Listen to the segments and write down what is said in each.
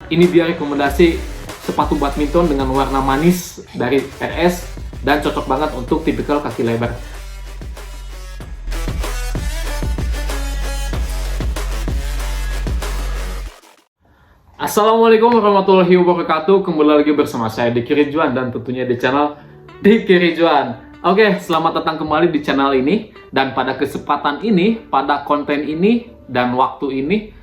Ini dia rekomendasi sepatu badminton dengan warna manis dari RS dan cocok banget untuk tipikal kaki lebar. Assalamualaikum warahmatullahi wabarakatuh. Kembali lagi bersama saya Diki Ridwan dan tentunya di channel Diki Ridwan. Oke, selamat datang kembali di channel ini. Dan pada kesempatan ini, pada konten ini dan waktu ini,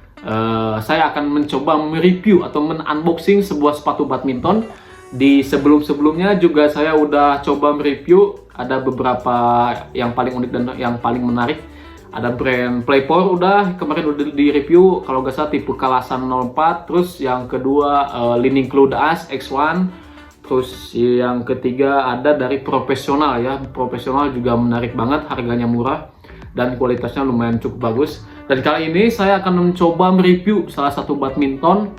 saya akan mencoba mereview atau men-unboxing sebuah sepatu badminton. Di sebelum-sebelumnya juga saya udah coba mereview, ada beberapa yang paling unik dan yang paling menarik. Ada brand Playport kemarin udah di-review, kalau nggak salah tipe Kalasan 04. Terus yang kedua Li-Ning Cloud As X1. Terus yang ketiga ada dari Profesional ya. Profesional juga menarik banget, harganya murah dan kualitasnya lumayan cukup bagus. Dan kali ini saya akan mencoba mereview salah satu badminton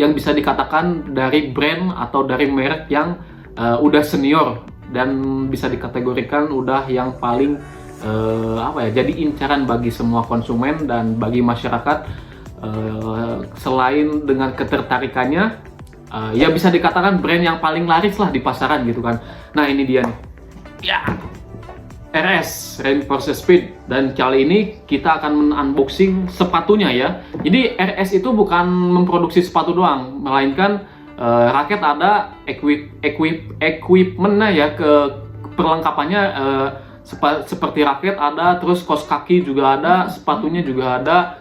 yang bisa dikatakan dari brand atau dari merek yang udah senior dan bisa dikategorikan udah yang paling jadi incaran bagi semua konsumen dan bagi masyarakat. Selain dengan ketertarikannya, ya bisa dikatakan brand yang paling laris lah di pasaran gitu kan. Nah ini dia nih ya, RS Reinforced Speed. Dan kali ini kita akan unboxing sepatunya ya. Jadi RS itu bukan memproduksi sepatu doang, melainkan raket ada, equipmentnya ya, ke perlengkapannya seperti raket ada, terus kaos kaki juga ada, sepatunya juga ada,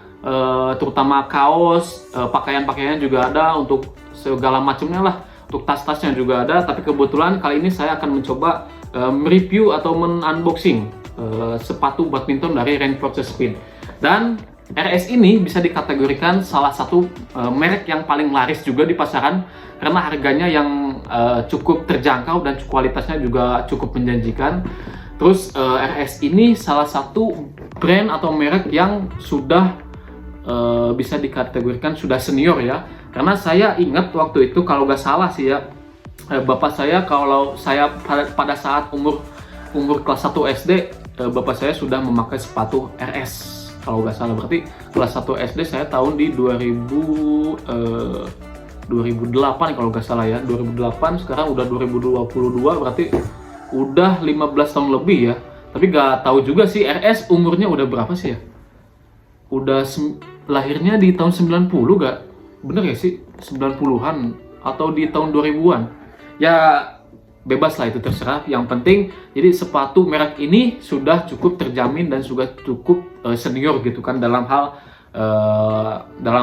terutama kaos, pakaian-pakaiannya juga ada, untuk segala macamnya lah, untuk tas-tasnya juga ada. Tapi kebetulan kali ini saya akan mencoba mereview atau men-unboxing sepatu badminton dari Reinforced Speed. Dan RS ini bisa dikategorikan salah satu merek yang paling laris juga di pasaran karena harganya yang cukup terjangkau dan kualitasnya juga cukup menjanjikan. Terus RS ini salah satu brand atau merek yang sudah bisa dikategorikan sudah senior ya. Karena saya ingat waktu itu, kalau nggak salah sih ya, bapak saya, kalau saya pada saat umur kelas 1 SD, bapak saya sudah memakai sepatu RS. Kalau nggak salah berarti kelas 1 SD saya tahun di 2008 kalau nggak salah ya. 2008, sekarang udah 2022, berarti udah 15 tahun lebih ya. Tapi nggak tahu juga sih RS umurnya udah berapa sih ya. Udah lahirnya di tahun 90 gak? Bener ya sih? 90-an atau di tahun 2000-an? Ya bebas lah, itu terserah. Yang penting jadi sepatu merek ini sudah cukup terjamin dan sudah cukup senior gitu kan, dalam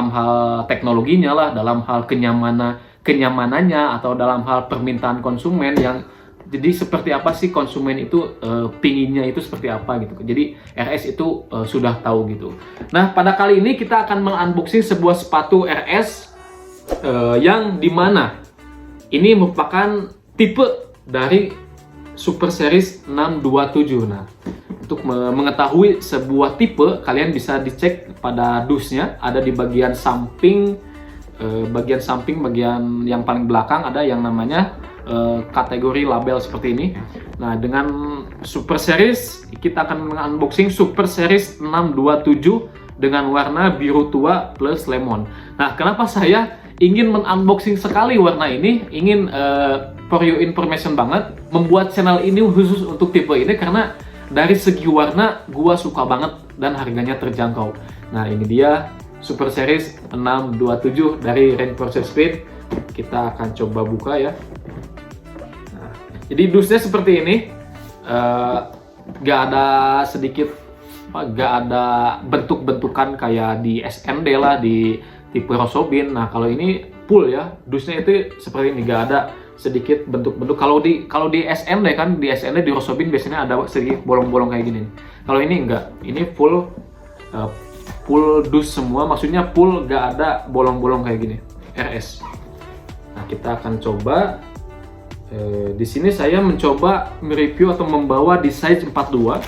hal teknologinya lah, dalam hal kenyamanannya, atau dalam hal permintaan konsumen yang jadi seperti apa sih konsumen itu pinginnya itu seperti apa gitu. Jadi RS itu sudah tahu gitu. Nah pada kali ini kita akan mengunboxing sebuah sepatu RS yang dimana ini merupakan tipe dari Super Series 627. Nah untuk mengetahui sebuah tipe, kalian bisa dicek pada dusnya, ada di bagian samping, bagian yang paling belakang ada yang namanya kategori label seperti ini. Nah dengan Super Series kita akan unboxing Super Series 627 dengan warna biru tua plus lemon. Nah kenapa saya ingin menunboxing sekali warna ini, ingin for your information banget membuat channel ini khusus untuk tipe ini, karena dari segi warna gua suka banget dan harganya terjangkau. Nah ini dia Super Series 627 dari Reinforced Speed. Kita akan coba buka ya. Jadi dusnya seperti ini, gak ada bentuk-bentukan kayak di SND lah, di tipe Rosobin. Nah kalau ini full ya, dusnya itu seperti ini, gak ada sedikit bentuk-bentuk. Kalau di SND kan, di SND di Rosobin biasanya ada sedikit bolong-bolong kayak gini. Kalau ini enggak, ini full dus semua, maksudnya full, gak ada bolong-bolong kayak gini, RS. Nah kita akan coba. Di sini saya mencoba mereview atau membawa di size 42.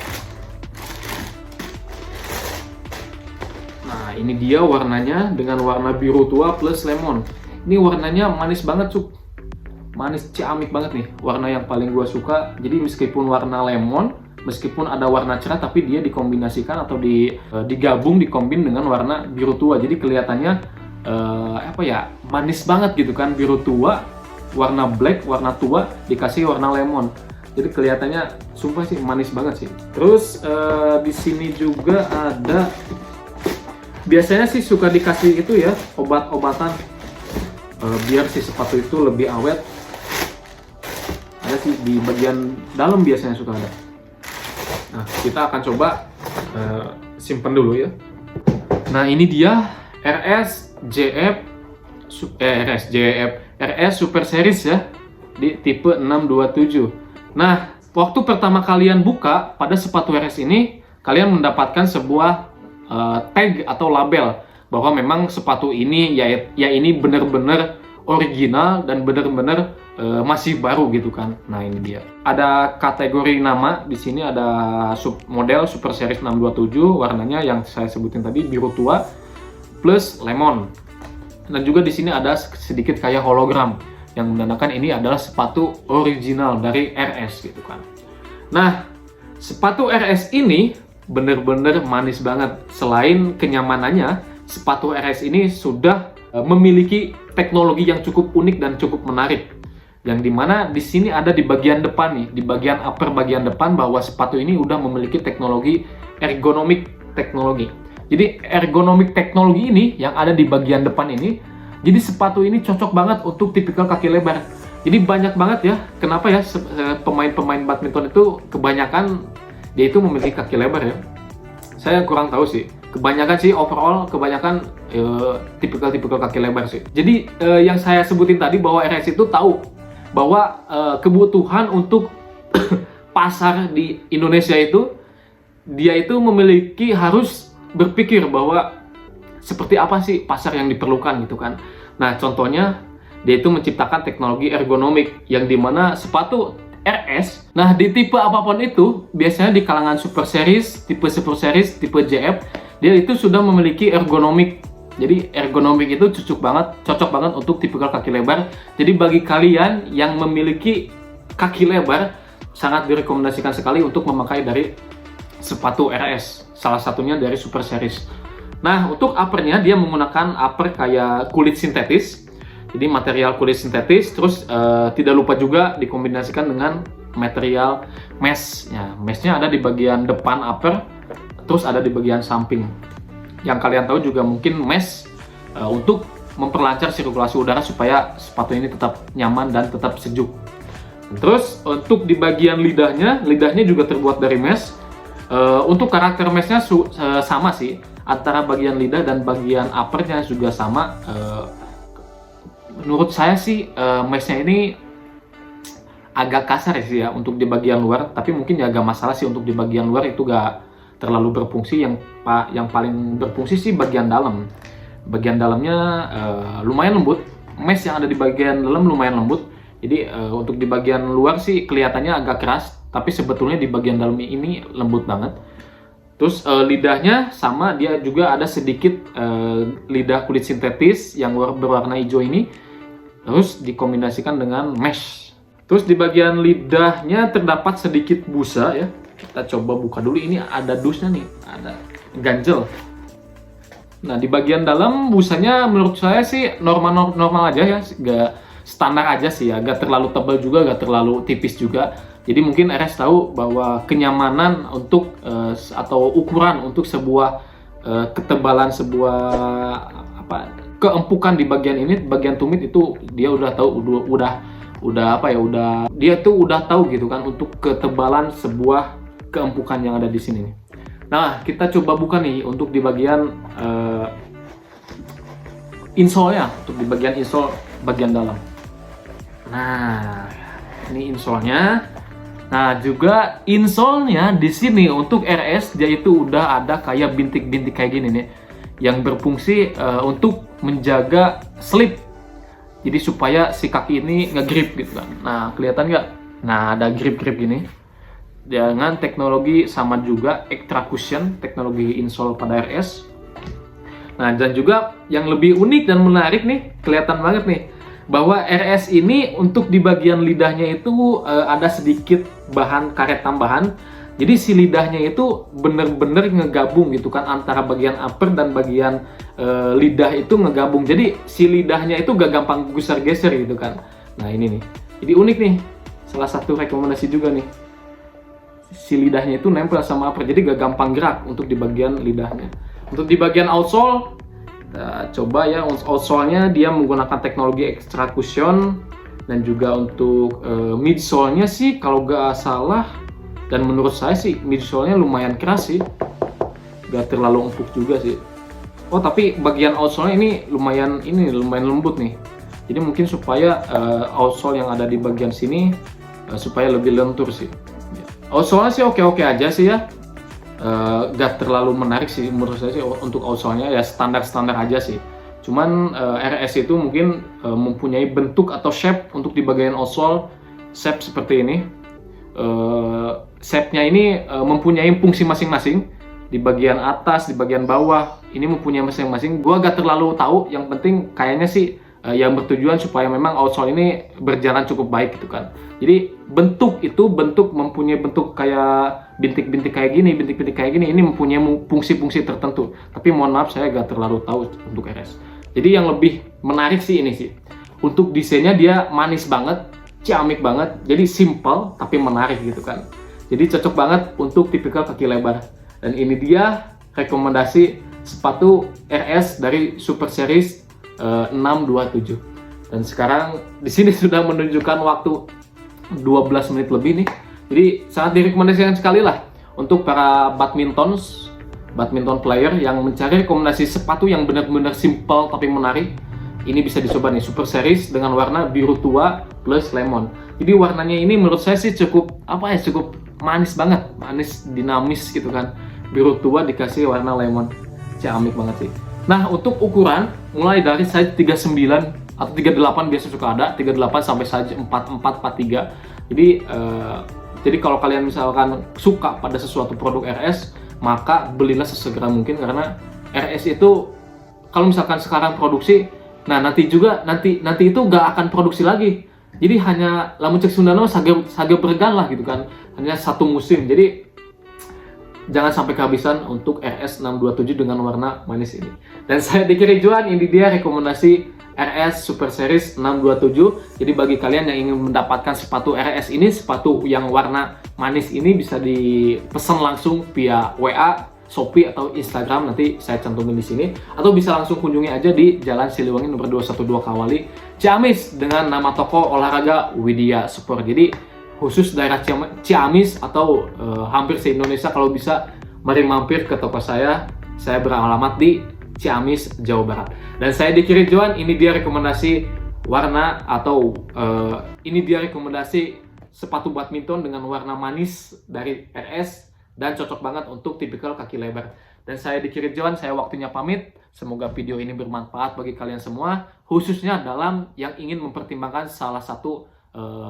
Nah ini dia warnanya dengan warna biru tua plus lemon. Ini warnanya manis banget cuk, manis ciamik banget nih, warna yang paling gua suka. Jadi meskipun warna lemon, meskipun ada warna cerah, tapi dia dikombinasikan atau dikombin dengan warna biru tua. Jadi kelihatannya apa ya, manis banget gitu kan, biru tua, warna black, warna tua dikasih warna lemon. Jadi kelihatannya sumpah sih manis banget sih. Terus di sini juga ada, biasanya sih suka dikasih itu ya, obat-obatan biar si sepatu itu lebih awet. Ada sih di bagian dalam biasanya suka ada. Nah, kita akan coba simpen dulu ya. Nah, ini dia RS Super Series ya, di tipe 627. Nah, waktu pertama kalian buka pada sepatu RS ini, kalian mendapatkan sebuah tag atau label bahwa memang sepatu ini ya ini benar-benar original dan benar-benar masih baru gitu kan. Nah, ini dia. Ada kategori nama di sini, ada model Super Series 627, warnanya yang saya sebutin tadi biru tua plus lemon. Dan juga di sini ada sedikit kayak hologram yang menandakan ini adalah sepatu original dari RS gitu kan. Nah, sepatu RS ini bener-bener manis banget. Selain kenyamanannya, sepatu RS ini sudah memiliki teknologi yang cukup unik dan cukup menarik. Yang dimana di sini ada di bagian depan nih, di bagian upper bagian depan, bahwa sepatu ini udah memiliki teknologi ergonomik teknologi. Jadi ergonomik teknologi ini yang ada di bagian depan ini, jadi sepatu ini cocok banget untuk tipikal kaki lebar. Jadi banyak banget ya, kenapa ya pemain-pemain badminton itu kebanyakan dia itu memiliki kaki lebar ya. Saya kurang tahu sih. Kebanyakan sih overall, kebanyakan tipikal kaki lebar sih. Jadi yang saya sebutin tadi bahwa RS itu tahu bahwa kebutuhan untuk pasar di Indonesia itu, dia itu memiliki, harus berpikir bahwa seperti apa sih pasar yang diperlukan gitu kan. Nah, contohnya dia itu menciptakan teknologi ergonomik yang dimana sepatu RS, nah di tipe apapun itu, biasanya di kalangan Super Series, tipe Super Series, tipe JF, dia itu sudah memiliki ergonomik. Jadi ergonomik itu cocok banget untuk tipikal kaki lebar. Jadi bagi kalian yang memiliki kaki lebar, sangat direkomendasikan sekali untuk memakai dari sepatu RS, salah satunya dari Super Series. Nah, untuk uppernya dia menggunakan upper kayak kulit sintetis. Jadi material kulit sintetis, terus tidak lupa juga dikombinasikan dengan material mesh. Ya, meshnya ada di bagian depan upper, terus ada di bagian samping. Yang kalian tahu juga mungkin mesh untuk memperlancar sirkulasi udara supaya sepatu ini tetap nyaman dan tetap sejuk. Terus untuk di bagian lidahnya juga terbuat dari mesh. Untuk karakter meshnya sama sih, antara bagian lidah dan bagian uppernya juga sama. Menurut saya sih meshnya ini agak kasar sih ya untuk di bagian luar, tapi mungkin ya agak masalah sih untuk di bagian luar itu gak terlalu berfungsi. Yang paling berfungsi sih bagian dalam. Bagian dalamnya lumayan lembut, mesh yang ada di bagian dalam lumayan lembut. Jadi untuk di bagian luar sih kelihatannya agak keras, tapi sebetulnya di bagian dalam ini lembut banget. Terus lidahnya sama, dia juga ada sedikit lidah kulit sintetis yang berwarna hijau ini, terus dikombinasikan dengan mesh. Terus di bagian lidahnya terdapat sedikit busa ya. Kita coba buka dulu, ini ada dusnya nih, ada ganjel. Nah, di bagian dalam busanya menurut saya sih normal aja ya, gak standar aja sih ya, gak terlalu tebal juga, gak terlalu tipis juga. Jadi mungkin RS tahu bahwa kenyamanan untuk atau ukuran untuk sebuah ketebalan, sebuah keempukan di bagian ini, bagian tumit itu dia udah tahu, dia tuh udah tahu gitu kan untuk ketebalan sebuah keempukan yang ada di sini nih. Nah, kita coba buka nih untuk di bagian insole-nya, untuk di bagian insole bagian dalam. Nah, ini insole-nya. Nah, juga insole-nya di sini untuk RS dia itu udah ada kayak bintik-bintik kayak gini nih, yang berfungsi untuk menjaga slip. Jadi supaya si kaki ini nge-grip gitu kan. Nah, kelihatan nggak? Nah, ada grip-grip gini. Dengan teknologi sama juga extra cushion, teknologi insole pada RS. Nah, dan juga yang lebih unik dan menarik nih, kelihatan banget nih, bahwa RS ini untuk di bagian lidahnya itu ada sedikit bahan karet tambahan Jadi si lidahnya itu bener-bener ngegabung gitu kan, antara bagian upper dan bagian lidah itu ngegabung. Jadi si lidahnya itu gak gampang geser-geser gitu kan. Nah ini nih, jadi unik nih, salah satu rekomendasi juga nih. Si lidahnya itu nempel sama upper, jadi gak gampang gerak untuk di bagian lidahnya. Untuk di bagian outsole, kita coba ya, outsole-nya dia menggunakan teknologi extra cushion. Dan juga untuk midsole-nya sih kalau gak salah, dan menurut saya sih midsole-nya lumayan keras sih, gak terlalu empuk juga sih. Oh tapi bagian outsole-nya ini lumayan lembut nih. Jadi mungkin supaya outsole yang ada di bagian sini supaya lebih lentur sih. Outsole-nya sih oke-oke aja sih ya. Gak terlalu menarik sih menurut saya sih untuk outsole-nya, ya standar-standar aja sih. Cuman RS itu mungkin mempunyai bentuk atau shape untuk di bagian outsole, shape seperti ini. Shape-nya ini mempunyai fungsi masing-masing. Di bagian atas, di bagian bawah, ini mempunyai masing-masing. Gua gak terlalu tahu, yang penting kayaknya sih yang bertujuan supaya memang outsole ini berjalan cukup baik gitu kan. Jadi bentuk mempunyai bentuk kayak bintik-bintik kayak gini, ini mempunyai fungsi-fungsi tertentu. Tapi mohon maaf saya gak terlalu tahu untuk RS. Jadi yang lebih menarik sih ini sih. Untuk desainnya dia manis banget, ciamik banget, jadi simple tapi menarik gitu kan. Jadi cocok banget untuk tipikal kaki lebar. Dan ini dia rekomendasi sepatu RS dari Super Series 627. Dan sekarang di sini sudah menunjukkan waktu 12 menit lebih nih. Jadi sangat direkomendasikan sekali lah untuk para badminton player yang mencari rekomendasi sepatu yang benar-benar simple tapi menarik. Ini bisa dicoba nih, Super Series dengan warna biru tua plus lemon. Jadi warnanya ini menurut saya sih cukup manis banget, manis dinamis gitu kan. Biru tua dikasih warna lemon, ciamik banget sih. Nah untuk ukuran mulai dari size 39 atau 38 biasa suka ada, 38 sampai size 44, 43. Jadi kalau kalian misalkan suka pada sesuatu produk RS, maka belilah sesegera mungkin, karena RS itu kalau misalkan sekarang produksi, nah nanti itu gak akan produksi lagi. Jadi hanya lamun cek Sundana sage bergan lah gitu kan, hanya satu musim. Jadi jangan sampai kehabisan untuk RS 627 dengan warna manis ini. Dan saya Diki Ridwan, ini dia rekomendasi RS Super Series 627. Jadi bagi kalian yang ingin mendapatkan sepatu RS ini, sepatu yang warna manis ini, bisa dipesan langsung via WA, Shopee atau Instagram, nanti saya cantumin di sini, atau bisa langsung kunjungi aja di Jalan Siliwangi nomor 212 Kawali, Ciamis, dengan nama toko olahraga Widya Sport. Jadi khusus daerah Ciamis atau hampir se-Indonesia kalau bisa, mari mampir ke toko saya. Saya beralamat di Ciamis, Jawa Barat. Dan saya Diki Ridwan, ini dia rekomendasi warna atau ini dia rekomendasi sepatu badminton dengan warna manis dari RS, dan cocok banget untuk tipikal kaki lebar. Dan saya Diki Ridwan, saya waktunya pamit. Semoga video ini bermanfaat bagi kalian semua, khususnya dalam yang ingin mempertimbangkan salah satu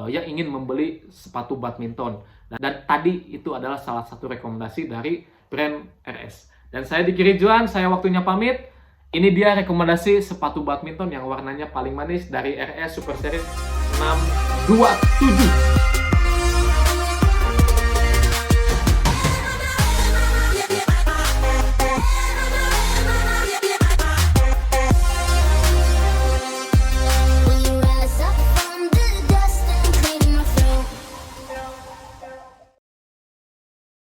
yang ingin membeli sepatu badminton. Dan tadi itu adalah salah satu rekomendasi dari brand RS. Dan saya Diki Ridwan, saya waktunya pamit. Ini dia rekomendasi sepatu badminton yang warnanya paling manis dari RS Super Series 627.